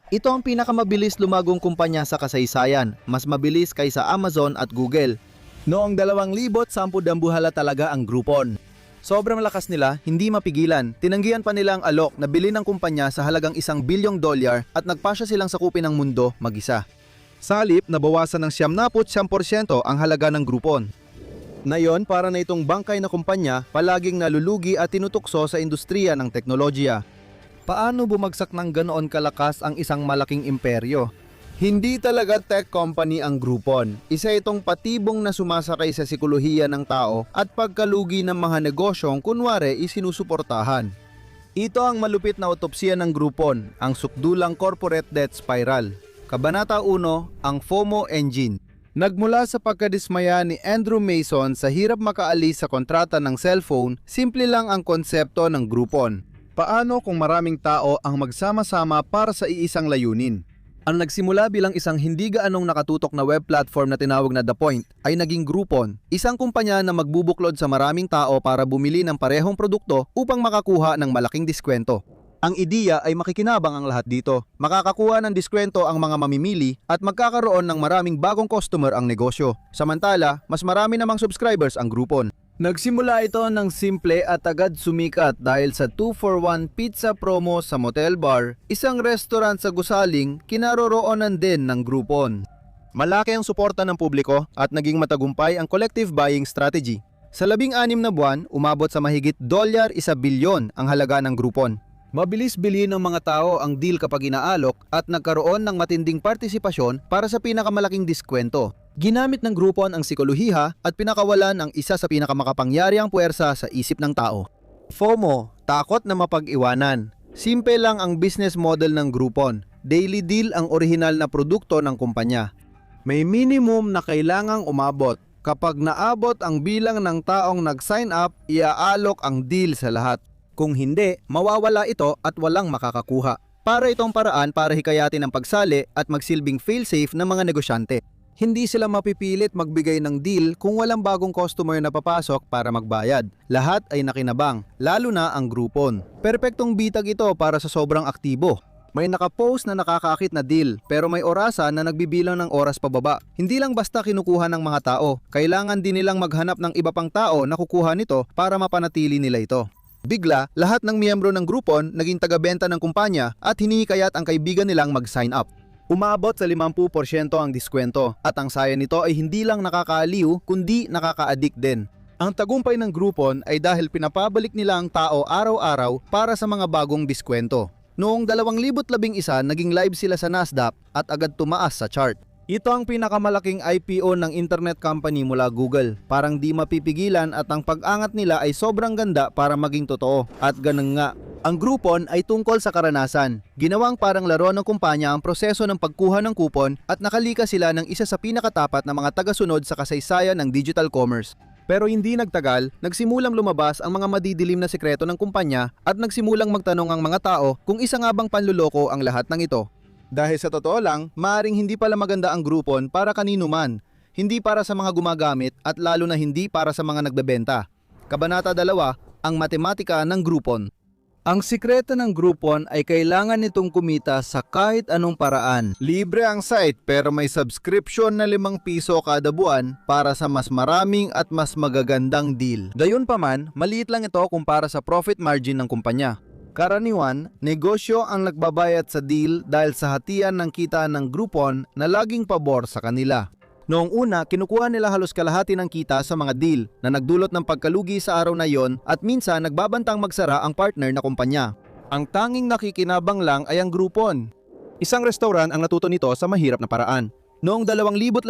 Ito ang pinakamabilis lumagong kumpanya sa kasaysayan, mas mabilis kaysa Amazon at Google. Noong 2010, dambuhala talaga ang Groupon. Sobrang lakas nila, hindi mapigilan. Tinanggihan pa nila ang alok na bilhin ng kumpanya sa halagang $1 billion at nagpasya silang sakupin ang mundo mag-isa. Sa halip, nabawasan ng 99% ang halaga ng Groupon. Ngayon, para na itong bangkay na kumpanya, palaging nalulugi at tinutukso sa industriya ng teknolohiya. Paano bumagsak ng ganoon kalakas ang isang malaking imperyo? Hindi talaga tech company ang Groupon. Isa itong patibong na sumasakay sa sikolohiya ng tao at pagkalugi ng mga negosyong kunwari isinusuportahan. Ito ang malupit na otopsiya ng Groupon, ang sukdulang corporate debt spiral. Kabanata 1, ang FOMO Engine. Nagmula sa pagkadismaya ni Andrew Mason sa hirap makaalis sa kontrata ng cellphone, simple lang ang konsepto ng Groupon. Paano kung maraming tao ang magsama-sama para sa iisang layunin? Ang nagsimula bilang isang hindi gaanong nakatutok na web platform na tinawag na The Point ay naging Groupon, isang kumpanya na magbubuklod sa maraming tao para bumili ng parehong produkto upang makakuha ng malaking diskwento. Ang ideya ay makikinabang ang lahat dito. Makakakuha ng diskwento ang mga mamimili at magkakaroon ng maraming bagong customer ang negosyo. Samantala, mas marami namang subscribers ang Groupon. Nagsimula ito ng simple at agad sumikat dahil sa 2-for-1 pizza promo sa motel bar, isang restaurant sa gusaling kinaroroonan din ng Groupon. Malaki ang suporta ng publiko at naging matagumpay ang collective buying strategy. Sa 16 na buwan, umabot sa mahigit $1 bilyon ang halaga ng Groupon. Mabilis bilhin ng mga tao ang deal kapag inaalok at nagkaroon ng matinding partisipasyon para sa pinakamalaking diskwento. Ginamit ng Groupon ang sikolohiya at pinakawalan ang isa sa pinakamakapangyariang puwersa sa isip ng tao. FOMO, takot na mapag-iwanan. Simple lang ang business model ng Groupon. Daily deal ang orihinal na produkto ng kumpanya. May minimum na kailangang umabot. Kapag naabot ang bilang ng taong nag-sign up, iaalok ang deal sa lahat. Kung hindi, mawawala ito at walang makakakuha. Para itong paraan para hikayatin ang pagsali at magsilbing fail-safe ng mga negosyante. Hindi sila mapipilit magbigay ng deal kung walang bagong customer na papasok para magbayad. Lahat ay nakinabang, lalo na ang Groupon. Perpektong bitag ito para sa sobrang aktibo. May nakapost na nakakaakit na deal pero may orasan na nagbibilang ng oras pababa. Hindi lang basta kinukuha ng mga tao, kailangan din nilang maghanap ng iba pang tao na kukuha nito para mapanatili nila ito. Bigla, lahat ng miyembro ng Groupon naging taga-benta ng kumpanya at hinihikayat ang kaibigan nilang mag-sign up. Umabot sa 50% ang diskwento at ang saya nito ay hindi lang nakakaaliw kundi nakaka-addict din. Ang tagumpay ng Groupon ay dahil pinapabalik nila ang tao araw-araw para sa mga bagong diskwento. Noong 2011, naging live sila sa Nasdaq at agad tumaas sa chart. Ito ang pinakamalaking IPO ng internet company mula Google. Parang di mapipigilan at ang pag-angat nila ay sobrang ganda para maging totoo. At ganun nga. Ang Groupon ay tungkol sa karanasan. Ginawang parang laro ng kumpanya ang proseso ng pagkuha ng kupon at nakalikas sila ng isa sa pinakatapat na mga tagasunod sa kasaysayan ng digital commerce. Pero hindi nagtagal, nagsimulang lumabas ang mga madidilim na sekreto ng kumpanya at nagsimulang magtanong ang mga tao kung isa nga bang panluloko ang lahat ng ito. Dahil sa totoo lang, maaaring hindi pala maganda ang Groupon para kanino man. Hindi para sa mga gumagamit at lalo na hindi para sa mga nagbebenta. Kabanata 2, ang matematika ng Groupon. Ang sikreto ng Groupon ay kailangan nitong kumita sa kahit anong paraan. Libre ang site pero may subscription na ₱5 kada buwan para sa mas maraming at mas magagandang deal. Gayunpaman, maliit lang ito kumpara sa profit margin ng kumpanya. Karaniwan, negosyo ang nagbabayad sa deal dahil sa hatian ng kita ng Groupon na laging pabor sa kanila. Noong una, kinukuha nila halos kalahati ng kita sa mga deal na nagdulot ng pagkalugi sa araw na yon at minsan nagbabantang magsara ang partner na kumpanya. Ang tanging nakikinabang lang ay ang Groupon. Isang restaurant ang natuto nito sa mahirap na paraan. Noong 2012,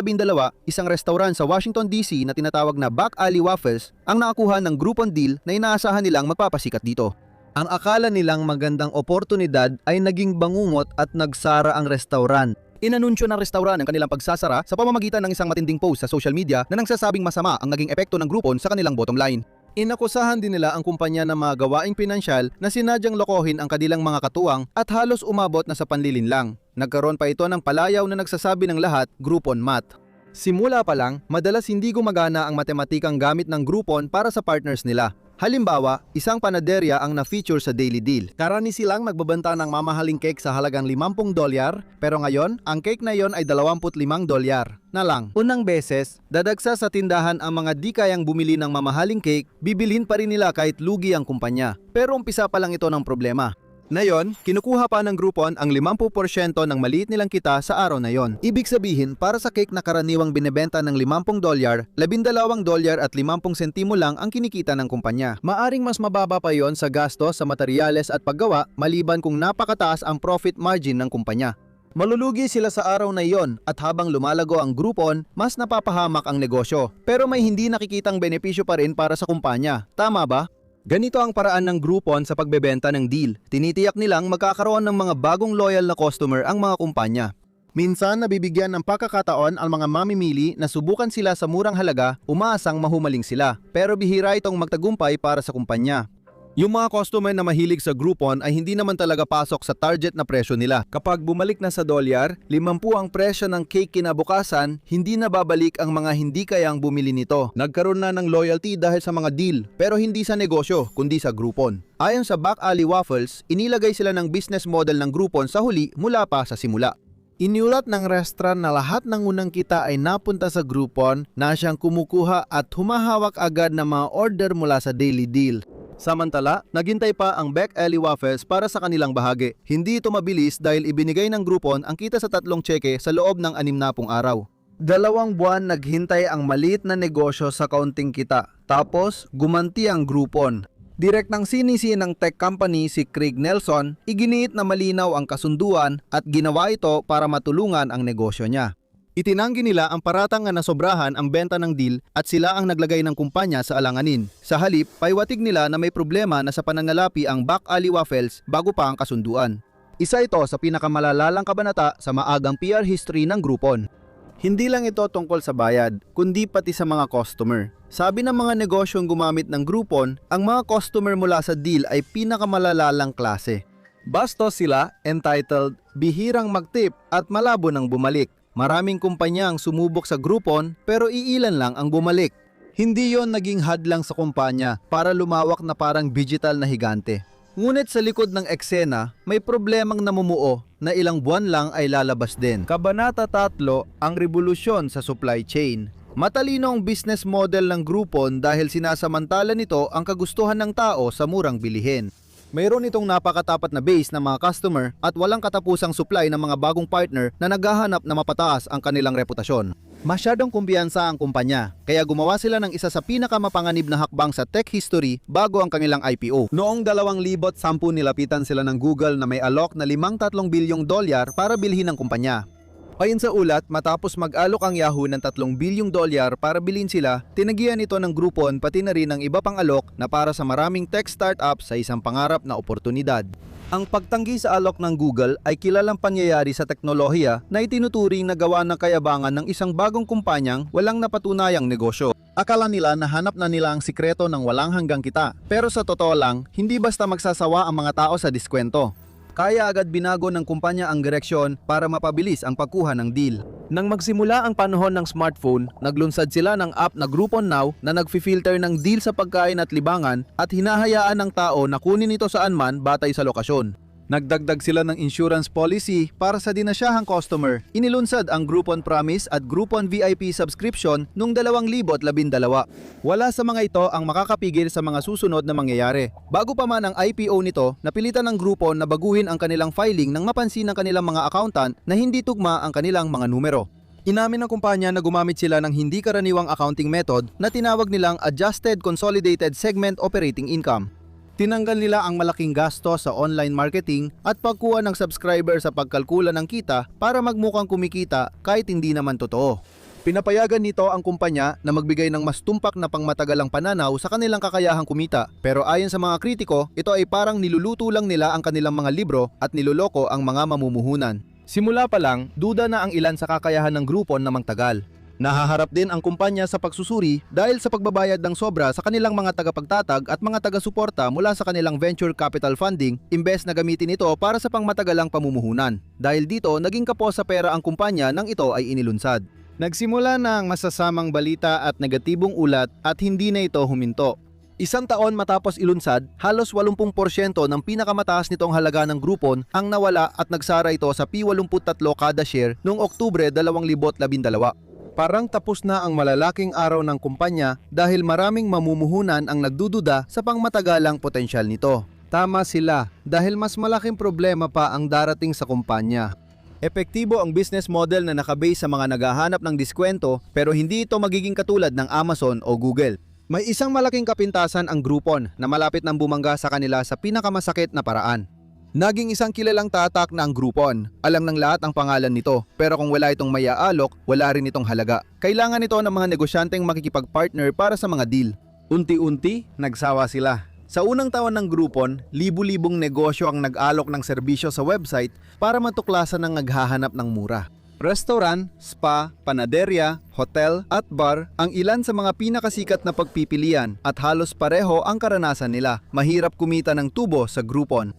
isang restaurant sa Washington DC na tinatawag na Back Alley Waffles ang nakakuha ng Groupon deal na inaasahan nilang magpapasikat dito. Ang akala nilang magandang oportunidad ay naging bangungot at nagsara ang restaurant. Inanunsyo ng restaurant ang kanilang pagsasara sa pamamagitan ng isang matinding post sa social media na nagsasabing masama ang naging epekto ng Groupon sa kanilang bottom line. Inakusahan din nila ang kumpanya ng mga gawaing pinansyal na sinadyang lokohin ang kanilang mga katuwang at halos umabot na sa panlilinlang. Nagkaroon pa ito ng palayaw na nagsasabi ng lahat, Groupon math. Simula pa lang, madalas hindi gumagana ang matematikang gamit ng Groupon para sa partners nila. Halimbawa, isang panaderya ang na-feature sa Daily Deal. Karani silang nagbabanta ng mamahaling cake sa halagang $50, pero ngayon, ang cake na yon ay $25 na lang. Unang beses, dadagsa sa tindahan ang mga di kayang bumili ng mamahaling cake, bibilhin pa rin nila kahit lugi ang kumpanya. Pero umpisa pa lang ito ng problema. Ngayon, kinukuha pa ng Groupon ang 50% ng maliit nilang kita sa araw na yon. Ibig sabihin, para sa cake na karaniwang binebenta ng $50, $12 at 50 sentimo lang ang kinikita ng kumpanya. Maaring mas mababa pa yon sa gastos sa materyales at paggawa maliban kung napakataas ang profit margin ng kumpanya. Malulugi sila sa araw na iyon at habang lumalago ang Groupon, mas napapahamak ang negosyo. Pero may hindi nakikitang benepisyo pa rin para sa kumpanya. Tama ba? Ganito ang paraan ng Groupon sa pagbebenta ng deal. Tinitiyak nilang magkakaroon ng mga bagong loyal na customer ang mga kumpanya. Minsan nabibigyan ng pagkakataon ang mga mamimili na subukan sila sa murang halaga, umaasang mahumaling sila. Pero bihira itong magtagumpay para sa kumpanya. Yung mga customer na mahilig sa Groupon ay hindi naman talaga pasok sa target na presyo nila. Kapag bumalik na sa dolyar, 50 ang presyo ng cake kinabukasan, hindi na babalik ang mga hindi kayang bumili nito. Nagkaroon na ng loyalty dahil sa mga deal, pero hindi sa negosyo, kundi sa Groupon. Ayon sa Back Alley Waffles, inilagay sila ng business model ng Groupon sa huli mula pa sa simula. Iniulat ng restaurant na lahat ng unang kita ay napunta sa Groupon na siyang kumukuha at humahawak agad ng mga order mula sa Daily Deal. Samantala, naghintay pa ang Back Alley Waffles para sa kanilang bahagi. Hindi ito mabilis dahil ibinigay ng Groupon ang kita sa 3 tseke sa loob ng 60 araw. 2 buwan naghintay ang maliit na negosyo sa kaunting kita. Tapos, gumanti ang Groupon. Direct ng sinisi ng tech company si Craig Nelson, iginiit na malinaw ang kasunduan at ginawa ito para matulungan ang negosyo niya. Itinanggi nila ang paratang na nasobrahan ang benta ng deal at sila ang naglagay ng kumpanya sa alanganin. Sa halip, paiwatig nila na may problema na sa pananalapi ang Back Alley Waffles bago pa ang kasunduan. Isa ito sa pinakamalalalang kabanata sa maagang PR history ng Groupon. Hindi lang ito tungkol sa bayad, kundi pati sa mga customer. Sabi ng mga negosyong gumamit ng Groupon, ang mga customer mula sa deal ay pinakamalalalang klase. Bastos sila, entitled, bihirang magtip at malabo ng bumalik. Maraming kumpanya ang sumubok sa Groupon pero iilan lang ang bumalik. Hindi yon naging hadlang sa kumpanya para lumawak na parang digital na higante. Ngunit sa likod ng eksena, may problemang namumuo na ilang buwan lang ay lalabas din. Kabanata 3, ang revolusyon sa supply chain. Matalino ang business model ng Groupon dahil sinasamantala nito ang kagustuhan ng tao sa murang bilihin. Mayroon itong napakatapat na base ng mga customer at walang katapusang supply ng mga bagong partner na naghahanap na mapataas ang kanilang reputasyon. Masyadong kumpiyansa ang kumpanya, kaya gumawa sila ng isa sa pinakamapanganib na hakbang sa tech history bago ang kanilang IPO. Noong 2010 nilapitan sila ng Google na may alok na $53 bilyong para bilhin ang kumpanya. Ayon sa ulat, matapos mag-alok ang Yahoo ng $3 bilyong para bilhin sila, tinagihan ito ng Groupon pati na rin ang iba pang alok na para sa maraming tech startups sa isang pangarap na oportunidad. Ang pagtanggi sa alok ng Google ay kilalang pangyayari sa teknolohiya na itinuturing na gawa ng kayabangan ng isang bagong kumpanyang walang napatunayang negosyo. Akala nila na hanap na nila ang sikreto ng walang hanggang kita. Pero sa totoo lang, hindi basta magsasawa ang mga tao sa diskwento. Kaya agad binago ng kumpanya ang direksyon para mapabilis ang pagkuha ng deal. Nang magsimula ang panahon ng smartphone, naglunsad sila ng app na Groupon Now na nagfi-filter ng deal sa pagkain at libangan at hinahayaan ng tao na kunin ito saan man batay sa lokasyon. Nagdagdag sila ng insurance policy para sa dinasyahang customer. Inilunsad ang Groupon Promise at Groupon VIP subscription noong 2012. Wala sa mga ito ang makakapigil sa mga susunod na mangyayari. Bago pa man ang IPO nito, napilitan ng Groupon na baguhin ang kanilang filing nang mapansin ng kanilang mga accountant na hindi tugma ang kanilang mga numero. Inamin ng kumpanya na gumamit sila ng hindi karaniwang accounting method na tinawag nilang Adjusted Consolidated Segment Operating Income. Tinanggal nila ang malaking gasto sa online marketing at pagkuha ng subscriber sa pagkalkula ng kita para magmukhang kumikita kahit hindi naman totoo. Pinapayagan nito ang kumpanya na magbigay ng mas tumpak na pangmatagalang pananaw sa kanilang kakayahang kumita. Pero ayon sa mga kritiko, ito ay parang niluluto lang nila ang kanilang mga libro at niloloko ang mga mamumuhunan. Simula pa lang, duda na ang ilan sa kakayahan ng Groupon na magtagal. Nahaharap din ang kumpanya sa pagsusuri dahil sa pagbabayad ng sobra sa kanilang mga tagapagtatag at mga taga-suporta mula sa kanilang venture capital funding imbes na gamitin ito para sa pangmatagalang pamumuhunan. Dahil dito, naging kapos sa pera ang kumpanya nang ito ay inilunsad. Nagsimula na ang masasamang balita at negatibong ulat at hindi na ito huminto. Isang taon matapos ilunsad, halos 80% ng pinakamataas nitong halaga ng Groupon ang nawala at nagsara ito sa P83 kada share noong Oktubre 2012. Parang tapos na ang malalaking araw ng kumpanya dahil maraming mamumuhunan ang nagdududa sa pangmatagalang potensyal nito. Tama sila dahil mas malaking problema pa ang darating sa kumpanya. Epektibo ang business model na nakabase sa mga naghahanap ng diskwento pero hindi ito magiging katulad ng Amazon o Google. May isang malaking kapintasan ang Groupon na malapit nang bumangga sa kanila sa pinakamasakit na paraan. Naging isang kilalang tatak na ang Groupon. Alam ng lahat ang pangalan nito, pero kung wala itong maya-alok, wala rin itong halaga. Kailangan ito ng mga negosyanteng makikipag-partner para sa mga deal. Unti-unti, nagsawa sila. Sa unang taon ng Groupon, libu-libong negosyo ang nag-alok ng serbisyo sa website para matuklasan ng naghahanap ng mura. Restaurant, spa, panaderya, hotel at bar ang ilan sa mga pinakasikat na pagpipilian at halos pareho ang karanasan nila. Mahirap kumita ng tubo sa Groupon.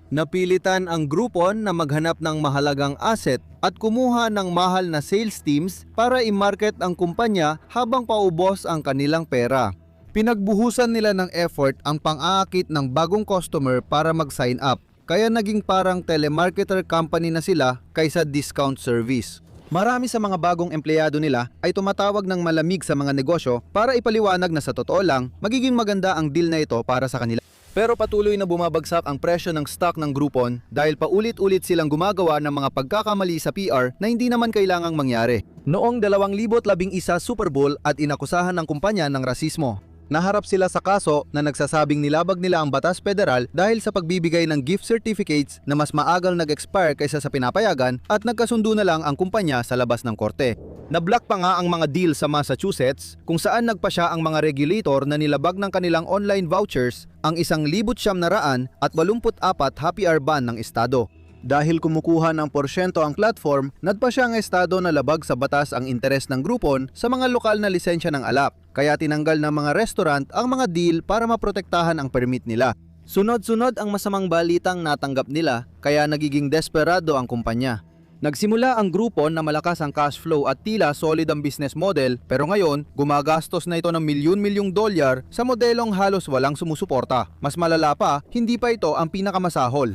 Napilitan ang Groupon na maghanap ng mahalagang asset at kumuha ng mahal na sales teams para i-market ang kumpanya habang paubos ang kanilang pera. Pinagbuhusan nila ng effort ang pang-aakit ng bagong customer para mag-sign up. Kaya naging parang telemarketer company na sila kaysa discount service. Marami sa mga bagong empleyado nila ay tumatawag ng malamig sa mga negosyo para ipaliwanag na sa totoo lang, magiging maganda ang deal na ito para sa kanila. Pero patuloy na bumabagsak ang presyo ng stock ng Groupon dahil paulit-ulit silang gumagawa ng mga pagkakamali sa PR na hindi naman kailangang mangyari. Noong 2011 Super Bowl at inakusahan ng kumpanya ng rasismo. Naharap sila sa kaso na nagsasabing nilabag nila ang batas federal dahil sa pagbibigay ng gift certificates na mas maagal nag-expire kaysa sa pinapayagan at nagkasundo na lang ang kumpanya sa labas ng korte. Nablock pa nga ang mga deal sa Massachusetts kung saan nagpasya ang mga regulator na nilabag ng kanilang online vouchers ang 1,984 happy hour ban ng estado. Dahil kumukuha ng porsyento ang platform, nagpasya ang estado na labag sa batas ang interes ng Groupon sa mga lokal na lisensya ng alap, kaya tinanggal ng mga restaurant ang mga deal para maprotektahan ang permit nila. Sunod-sunod ang masamang balitang natanggap nila, kaya nagiging desperado ang kumpanya. Nagsimula ang Groupon na malakas ang cash flow at tila solid ang business model, pero ngayon gumagastos na ito ng milyon-milyong dolyar sa modelong halos walang sumusuporta. Mas malala pa, hindi pa ito ang pinakamasahol.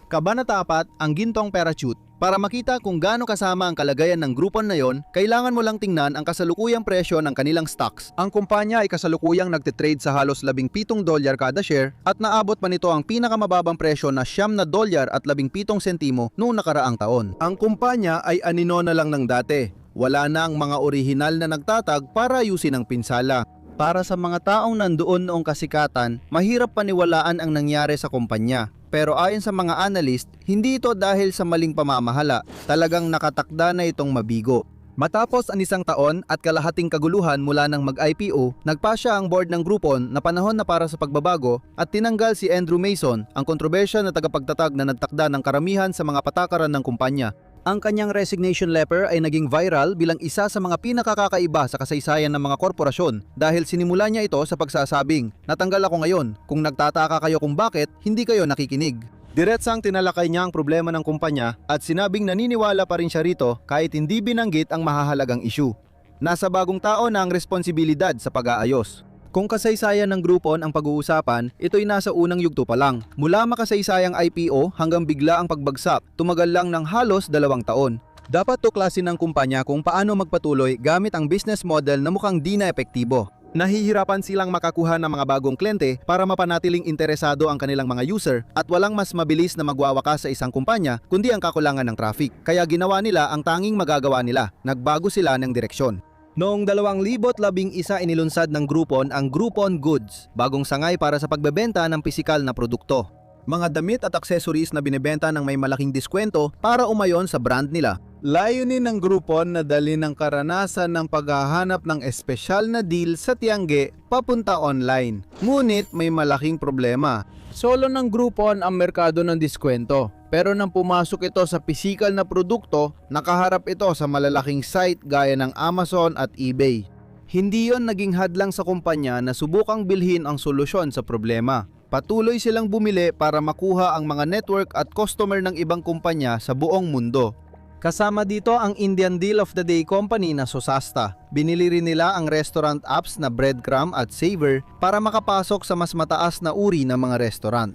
Kabanata 4 ang gintong parachute. Para makita kung gaano kasama ang kalagayan ng Groupon na yon, kailangan mo lang tingnan ang kasalukuyang presyo ng kanilang stocks. Ang kumpanya ay kasalukuyang nagtitrade sa halos $17 kada share at naabot pa nito ang pinakamababang presyo na $9 at 17 sentimo noong nakaraang taon. Ang kumpanya ay anino na lang ng dati. Wala na ang mga orihinal na nagtatag para ayusin ang pinsala. Para sa mga taong nandoon noong kasikatan, mahirap paniwalaan ang nangyari sa kumpanya. Pero ayon sa mga analyst, hindi ito dahil sa maling pamamahala, talagang nakatakda na itong mabigo. Matapos ang isang taon at kalahating kaguluhan mula ng mag-IPO, nagpasya ang board ng Groupon na panahon na para sa pagbabago at tinanggal si Andrew Mason, ang kontrobersyal na tagapagtatag na nagtakda ng karamihan sa mga patakaran ng kumpanya. Ang kanyang resignation letter ay naging viral bilang isa sa mga pinakakakaiba sa kasaysayan ng mga korporasyon dahil sinimula niya ito sa pagsasabing, "Natanggal ako ngayon, kung nagtataka kayo kung bakit, hindi kayo nakikinig." Diretsang tinalakay niya ang problema ng kumpanya at sinabing naniniwala pa rin siya rito kahit hindi binanggit ang mahahalagang issue. Nasa bagong tao na ang responsibilidad sa pag-aayos. Kung kasaysayan ng Groupon ang pag-uusapan, ito'y nasa unang yugto pa lang. Mula makasaysayang IPO hanggang bigla ang pagbagsak, tumagal lang ng halos 2 taon. Dapat tuklasin ng kumpanya kung paano magpatuloy gamit ang business model na mukhang di na epektibo. Nahihirapan silang makakuha ng mga bagong kliyente para mapanatiling interesado ang kanilang mga user at walang mas mabilis na magwawakas sa isang kumpanya kundi ang kakulangan ng traffic. Kaya ginawa nila ang tanging magagawa nila, nagbago sila ng direksyon. Noong 2011 inilunsad ng Groupon ang Groupon Goods, bagong sangay para sa pagbebenta ng pisikal na produkto. Mga damit at accessories na binebenta ng may malaking diskwento para umayon sa brand nila. Layunin ng Groupon na dalhin ang karanasan ng paghahanap ng espesyal na deal sa Tiangge papunta online. Ngunit may malaking problema. Solo ng Groupon ang merkado ng diskwento. Pero nang pumasok ito sa pisikal na produkto, nakaharap ito sa malalaking site gaya ng Amazon at eBay. Hindi yon naging hadlang sa kumpanya na subukang bilhin ang solusyon sa problema. Patuloy silang bumili para makuha ang mga network at customer ng ibang kumpanya sa buong mundo. Kasama dito ang Indian Deal of the Day company na Sosasta. Binili rin nila ang restaurant apps na Breadcrumb at Savor para makapasok sa mas mataas na uri ng mga restaurant.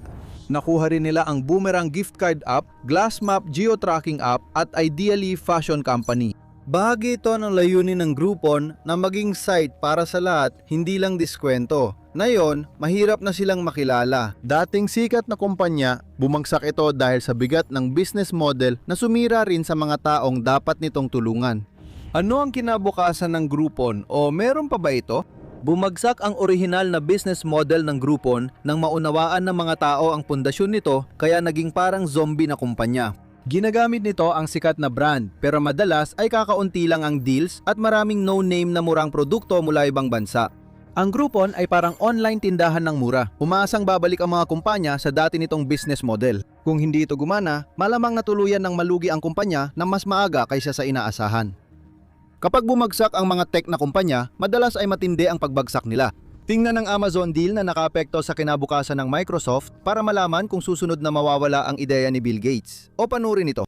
Nakuha rin nila ang Boomerang gift card app, Glassmap geo-tracking app at Ideally Fashion Company. Bahagi ito ng layunin ng Groupon na maging site para sa lahat, hindi lang diskwento. Ngayon, mahirap na silang makilala. Dating sikat na kumpanya, bumagsak ito dahil sa bigat ng business model na sumira rin sa mga taong dapat nitong tulungan. Ano ang kinabukasan ng Groupon o meron pa ba ito? Bumagsak ang orihinal na business model ng Groupon nang maunawaan ng mga tao ang pundasyon nito kaya naging parang zombie na kumpanya. Ginagamit nito ang sikat na brand pero madalas ay kakaunti lang ang deals at maraming no-name na murang produkto mula ibang bansa. Ang Groupon ay parang online tindahan ng mura. Umaasang babalik ang mga kumpanya sa dati nitong business model. Kung hindi ito gumana, malamang natuluyan ng malugi ang kumpanya na mas maaga kaysa sa inaasahan. Kapag bumagsak ang mga tech na kumpanya, madalas ay matindi ang pagbagsak nila. Tingnan ang Amazon deal na nakaapekto sa kinabukasan ng Microsoft para malaman kung susunod na mawawala ang ideya ni Bill Gates. O panurin ito.